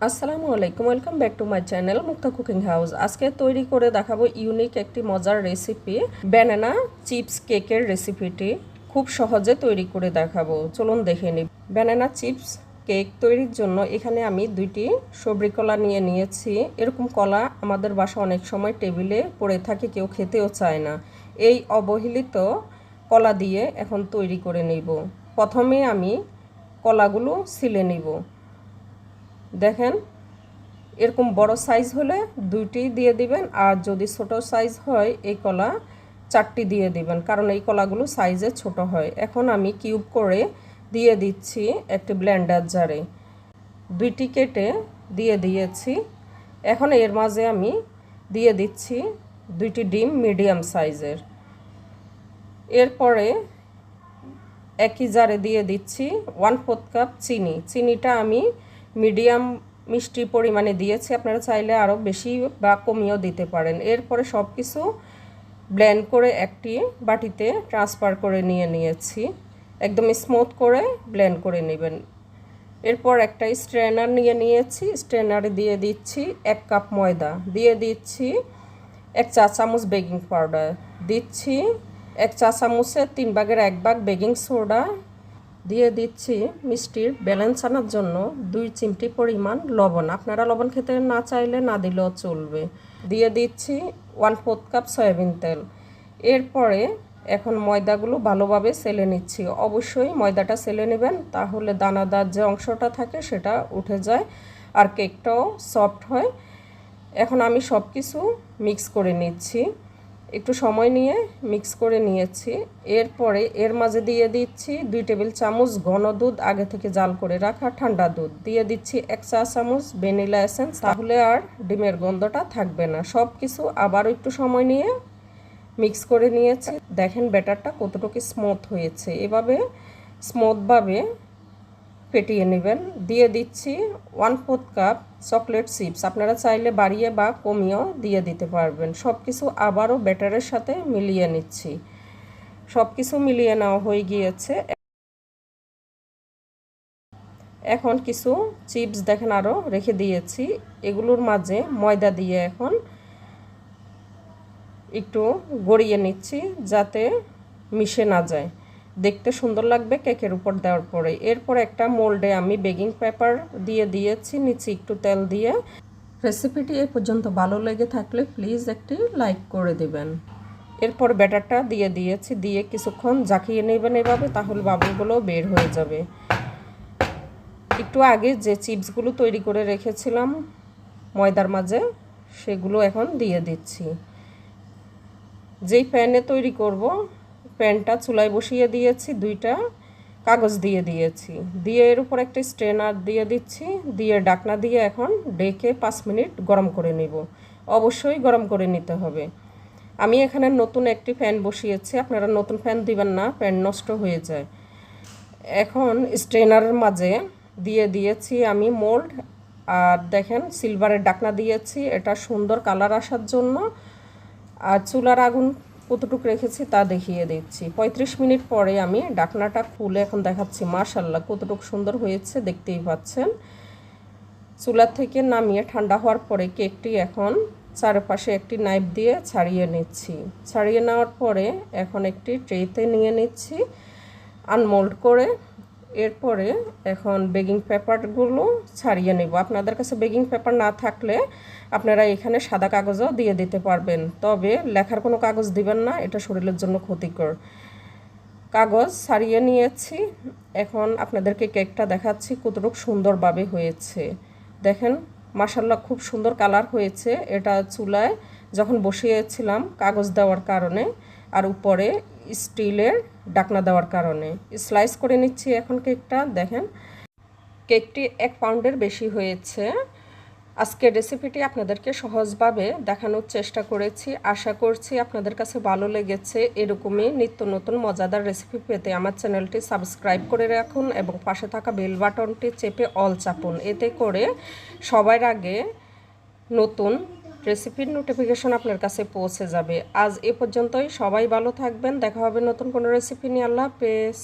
আসসালামু আলাইকুম, welcome back to my channel Mukta cooking house. আজকে তৈরি করে দেখাবো ইউনিক একটি মজার রেসিপি, ব্যানানা চিপস কেকের রেসিপিটি খুব সহজে তৈরি করে দেখাবো। চলুন দেখে নিই। ব্যানানা চিপস কেক তৈরির জন্য এখানে আমি 2টি সবরি কলা নিয়ে নিয়েছি। এরকম কলা আমাদের বাসা অনেক সময় টেবিলে পড়ে থাকে, কেউ খেতেও চায় না। এই অবহেলিত কলা দিয়ে এখন তৈরি করে নিব। প্রথমে আমি কলাগুলো ছিলে নিব। দেখেন, এরকম বড় সাইজ হলে 2টি দিয়ে দিবেন, আর যদি ছোট সাইজ হয় এই কলা 4টি দিয়ে দিবেন, কারণ এই কলাগুলো সাইজে ছোট হয়। এখন আমি কিউব করে দিয়ে দিচ্ছি একটি ব্লেন্ডার জারে। 2টি কেটে দিয়ে দিয়েছি। এখন এর মাঝে আমি দিয়ে দিচ্ছি 2টি ডিম মিডিয়াম সাইজের। এরপরে একই জারে দিয়ে দিচ্ছি 1/4 কাপ চিনি। চিনিটা আমি মিডিয়াম মিষ্টি পরিমাণে দিয়েছি, আপনারা চাইলে আরও বেশি বা কমিয়েও দিতে পারেন। এরপরে সব কিছু ব্লেন্ড করে একটি বাটিতে ট্রান্সফার করে নিয়েছি। একদম স্মুথ করে ব্লেন্ড করে নেবেন। এরপর একটা স্ট্রেনার নিয়েছি। স্ট্রেনারে দিয়ে দিচ্ছি 1 কাপ ময়দা, দিয়ে দিচ্ছি 1 চা চামচ বেকিং পাউডার, দিচ্ছি 1 চা চামচের 3 ভাগের 1 ভাগ বেকিং সোডা, দিয়ে দিচ্ছি মিষ্টির ব্যালেন্স আনার জন্য 2 চিমটি পরিমাণ লবণ। আপনারা লবণ খেতে না চাইলে না দিলেও চলবে। দিয়ে দিচ্ছি 1/4 কাপ সয়াবিন তেল। এরপরে এখন ময়দাগুলো ভালোভাবে সেলে নিচ্ছি। অবশ্যই ময়দাটা সেলে নেবেন, তাহলে দানাদার যে অংশটা থাকে সেটা উঠে যায় আর কেকটাও সফট হয়। এখন আমি সব কিছু মিক্স করে নিচ্ছি, একটু সময় নিয়ে মিক্স করে নিয়েছি। এরপরে এর মাঝে দিয়ে দিচ্ছি 2 টেবিল চামচ ঘন দুধ, আগে থেকে জাল করে রাখা ঠান্ডা দুধ। দিয়ে দিচ্ছি 1 চা চামচ ভ্যানিলা এসেন্স, তাহলে আর ডিমের গন্ধটা থাকবে না। সব কিছু আবারও একটু সময় নিয়ে মিক্স করে নিয়েছি। দেখেন ব্যাটারটা কতটুকু স্মুথ হয়েছে। এভাবে স্মুথভাবে ফেটিয়ে নেবেন। দিয়ে দিচ্ছি 1/4 কাপ চকলেট চিপস, আপনারা চাইলে বাড়িয়ে বা কমিয়েও দিয়ে দিতে পারবেন। সব কিছু আবারও ব্যাটারের সাথে মিলিয়ে নিচ্ছি। সব কিছু মিলিয়ে নেওয়া হয়ে গিয়েছে। এখন কিছু চিপস দেখেন আরও রেখে দিয়েছি, এগুলোর মাঝে ময়দা দিয়ে এখন একটু গড়িয়ে নিচ্ছি যাতে মিশে না যায়, দেখতে সুন্দর লাগবে কেকের উপর দেওয়ার পরে। এরপর একটা মোল্ডে আমি বেকিং পেপার দিয়ে দিয়েছি, নিচে একটু তেল দিয়ে। রেসিপিটি এই পর্যন্ত ভালো লেগে থাকলে প্লিজ একটি লাইক করে দেবেন। এরপর ব্যাটারটা দিয়ে দিয়েছি, দিয়ে কিছুক্ষণ জাকিয়ে নেবেন এভাবে, তাহলে বাবুলগুলো বের হয়ে যাবে। একটু আগে যে চিপসগুলো তৈরি করে রেখেছিলাম ময়দার মাঝে, সেগুলো এখন দিয়ে দিচ্ছি। যেই প্যানে তৈরি করব প্যানটা চুলায় বসিয়ে দিয়েছি, 2টা কাগজ দিয়ে দিয়েছি, দিয়ে এর উপর একটা স্ট্রেনার দিয়ে দিচ্ছি, দিয়ে ঢাকনা দিয়ে এখন ঢেকে 5 মিনিট গরম করে নেব। অবশ্যই গরম করে নিতে হবে। আমি এখানে নতুন একটি ফ্যান বসিয়েছি, আপনারা নতুন ফ্যান দিবেন না, ফ্যান নষ্ট হয়ে যায়। এখন স্ট্রেনারের মাঝে দিয়ে দিয়েছি আমি মোল্ড, আর দেখেন সিলভারের ঢাকনা দিয়েছি, এটা সুন্দর কালার আসার জন্য। আর চুলার আগুন কতটুকু রেখেছি তা দেখিয়ে দিচ্ছি। 35 মিনিট পরে আমি ঢাকনাটা খুলে এখন দেখাচ্ছি, মাশাআল্লাহ কতটুকু সুন্দর হয়েছে, দেখতেই পাচ্ছেন। চুলা থেকে নামিয়ে ঠান্ডা হওয়ার পরে কেকটি এখন চারপাশে একটি নাইফ দিয়ে ছাড়িয়ে নিচ্ছি। ছাড়িয়ে নেওয়ার পরে এখন একটি ট্রেতে নিয়ে নিচ্ছি আনমোল্ড করে। এরপরে এখন বেকিং পেপারগুলো ছাড়িয়ে নেব। আপনাদের কাছে বেকিং পেপার না থাকলে আপনারা এখানে সাদা কাগজও দিয়ে দিতে পারবেন, তবে লেখার কোনো কাগজ দিবেন না, এটা শরীরের জন্য ক্ষতিকর। কাগজ ছাড়িয়ে নিয়েছি। এখন আপনাদেরকে কেকটা দেখাচ্ছি কতটুকু সুন্দরভাবে হয়েছে। দেখেন মাশাআল্লাহ খুব সুন্দর কালার হয়েছে। এটা চুলায় যখন বসিয়েছিলাম কাগজ দেওয়ার কারণে, আর উপরে স্টিলের ঢাকনা দেওয়ার কারণে। স্লাইস করে নিচ্ছি এখন কেকটা। দেখেন কেকটি 1 পাউন্ডের বেশি হয়েছে। আজকের রেসিপিটি আপনাদেরকে সহজভাবে দেখানোর চেষ্টা করেছি। আশা করছি আপনাদের কাছে ভালো লেগেছে। এরকমই নিত্য নতুন মজাদার রেসিপি পেতে আমার চ্যানেলটি সাবস্ক্রাইব করে রাখুন এবং পাশে থাকা বেল বাটনটি চেপে অল চাপুন। এতে করে সবার আগে নতুন রেসিপির নোটিফিকেশন আপনার কাছে পৌঁছে যাবে। আজ এ পর্যন্তই, সবাই ভালো থাকবেন। দেখা হবে নতুন কোনো রেসিপি নিয়ে। আল্লাহ হাফেজ।